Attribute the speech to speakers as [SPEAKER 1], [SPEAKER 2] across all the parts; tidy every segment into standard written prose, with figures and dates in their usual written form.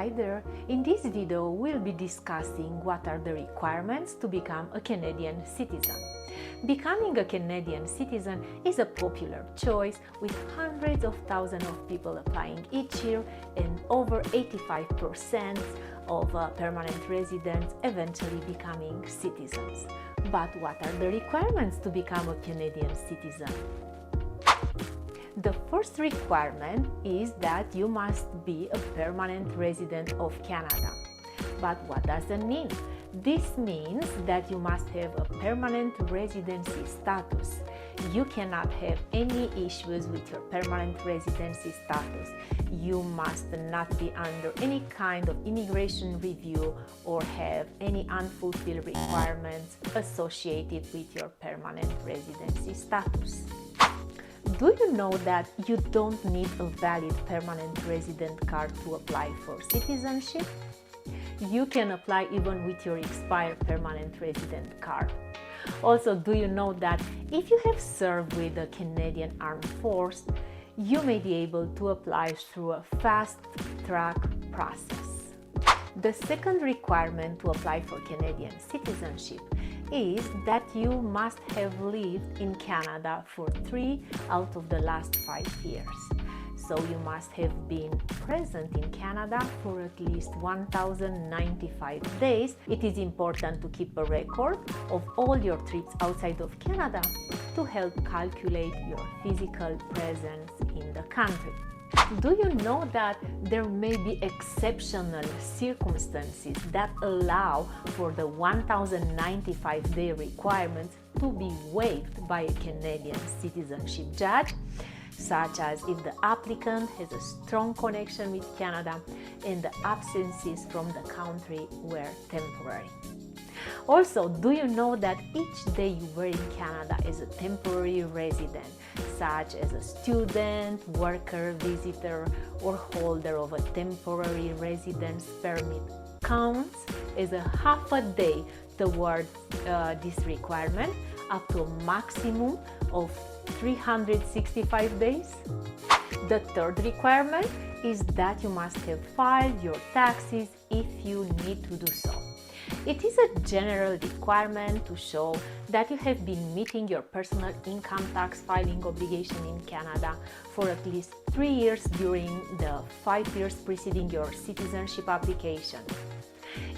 [SPEAKER 1] Hi there! In this video, we'll be discussing what are the requirements to become a Canadian citizen. Becoming a Canadian citizen is a popular choice with hundreds of thousands of people applying each year and over 85% of permanent residents eventually becoming citizens. But what are the requirements to become a Canadian citizen? The first requirement is that you must be a permanent resident of Canada. But what does that mean? This means that you must have a permanent residency status. You cannot have any issues with your permanent residency status. You must not be under any kind of immigration review or have any unfulfilled requirements associated with your permanent residency status. Do you know that you don't need a valid permanent resident card to apply for citizenship? You can apply even with your expired permanent resident card. Also, do you know that if you have served with the Canadian Armed Force, you may be able to apply through a fast-track process. The second requirement to apply for Canadian citizenship is that you must have lived in Canada for 3 out of the last 5 years. So you must have been present in Canada for at least 1,095 days. It is important to keep a record of all your trips outside of Canada to help calculate your physical presence in the country. Do you know that there may be exceptional circumstances that allow for the 1,095-day requirement to be waived by a Canadian citizenship judge, such as if the applicant has a strong connection with Canada and the absences from the country were temporary. Also, do you know that each day you were in Canada as a temporary resident, such as a student, worker, visitor, or holder of a temporary residence permit, counts as a half a day towards this requirement, up to a maximum of 365 days? The third requirement is that you must have filed your taxes if you need to do so. It is a general requirement to show that you have been meeting your personal income tax filing obligation in Canada for at least 3 years during the 5 years preceding your citizenship application.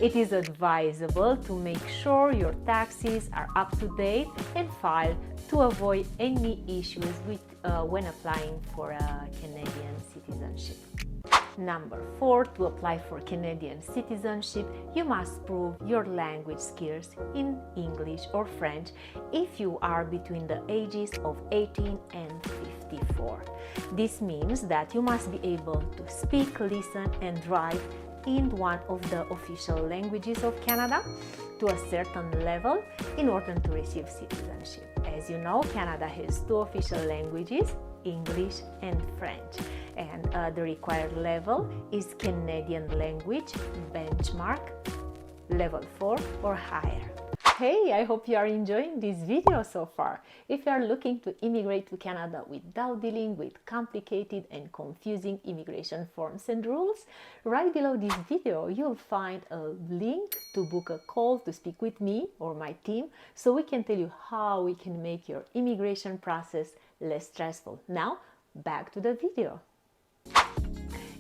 [SPEAKER 1] It is advisable to make sure your taxes are up to date and filed to avoid any issues with, when applying for a Canadian citizenship. Number 4, to apply for Canadian citizenship, you must prove your language skills in English or French if you are between the ages of 18 and 54. This means that you must be able to speak, listen, and write in one of the official languages of Canada to a certain level in order to receive citizenship. As you know, Canada has 2 official languages, English and French, and the required level is Canadian language benchmark level 4 or higher. Hey, I hope you are enjoying this video so far. If you are looking to immigrate to Canada without dealing with complicated and confusing immigration forms and rules, right below this video you'll find a link to book a call to speak with me or my team so we can tell you how we can make your immigration process less stressful. Now, back to the video.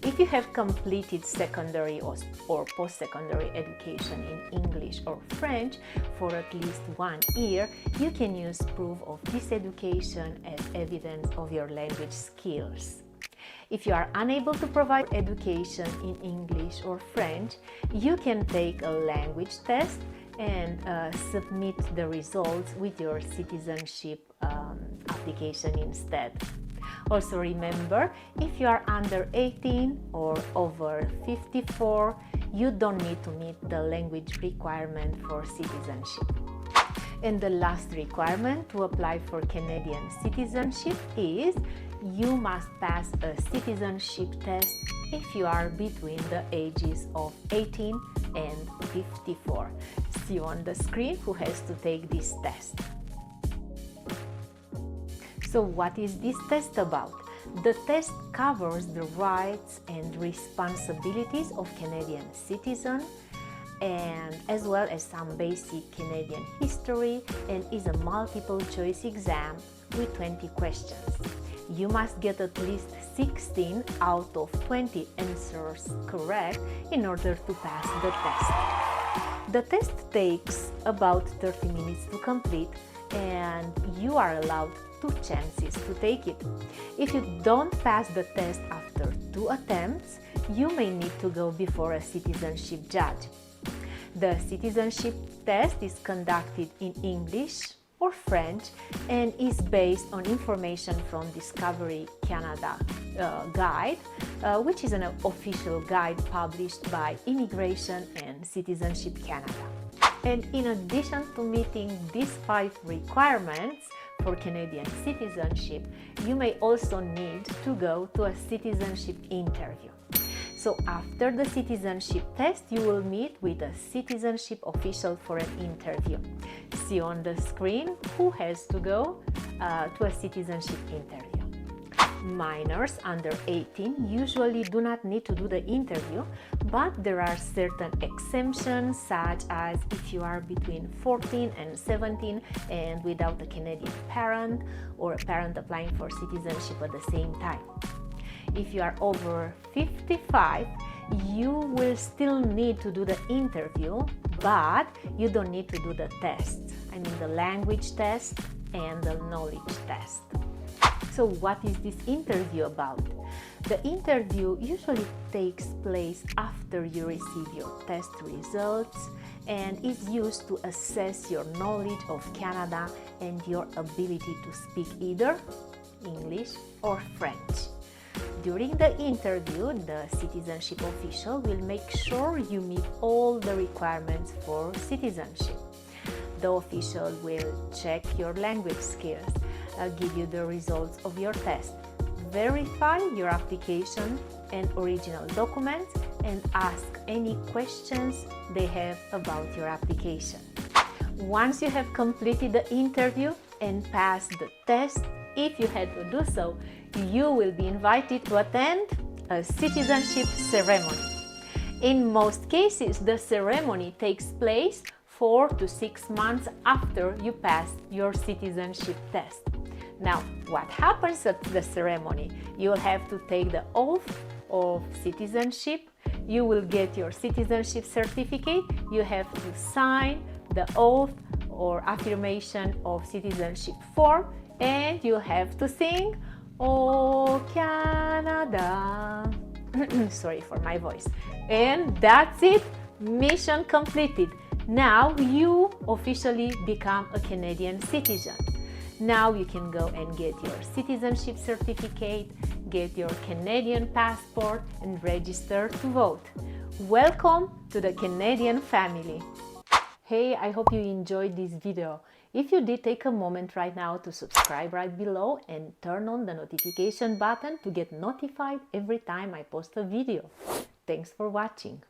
[SPEAKER 1] If you have completed secondary or post-secondary education in English or French for at least 1 year, you can use proof of this education as evidence of your language skills. If you are unable to provide education in English or French, you can take a language test and submit the results with your citizenship application instead. Also remember, if you are under 18 or over 54, you don't need to meet the language requirement for citizenship. And the last requirement to apply for Canadian citizenship is you must pass a citizenship test if you are between the ages of 18 and 54. See on the screen who has to take this test. So what is this test about? The test covers the rights and responsibilities of Canadian citizens, and as well as some basic Canadian history, and is a multiple choice exam with 20 questions. You must get at least 16 out of 20 answers correct in order to pass the test. The test takes about 30 minutes to complete, and you are allowed 2 chances to take it. If you don't pass the test after 2 attempts, you may need to go before a citizenship judge. The citizenship test is conducted in English or French and is based on information from Discovery Canada guide, which is an official guide published by Immigration and Citizenship Canada. And in addition to meeting these 5 requirements for Canadian citizenship, you may also need to go to a citizenship interview. So after the citizenship test, you will meet with a citizenship official for an interview. See on the screen who has to go to a citizenship interview. Minors under 18 usually do not need to do the interview, but there are certain exemptions, such as if you are between 14 and 17 and without a Canadian parent, or a parent applying for citizenship at the same time. If you are over 55, you will still need to do the interview, but you don't need to do the test. I mean the language test and the knowledge test. So what is this interview about? The interview usually takes place after you receive your test results and is used to assess your knowledge of Canada and your ability to speak either English or French. During the interview, the citizenship official will make sure you meet all the requirements for citizenship. The official will check your language skills, give you the results of your test, verify your application and original documents, and ask any questions they have about your application. Once you have completed the interview and passed the test, if you had to do so, you will be invited to attend a citizenship ceremony. In most cases, the ceremony takes place 4 to 6 months after you pass your citizenship test. Now, what happens at the ceremony? You'll have to take the oath of citizenship. You will get your citizenship certificate. You have to sign the oath or affirmation of citizenship form, and you have to sing "Oh Canada." Sorry for my voice. And that's it. Mission completed. Now you officially become a Canadian citizen. Now you can go and get your citizenship certificate, get your Canadian passport, and register to vote. Welcome to the Canadian family. Hey, I hope you enjoyed this video. If you did, take a moment right now to subscribe right below and turn on the notification button to get notified every time I post a video. Thanks for watching.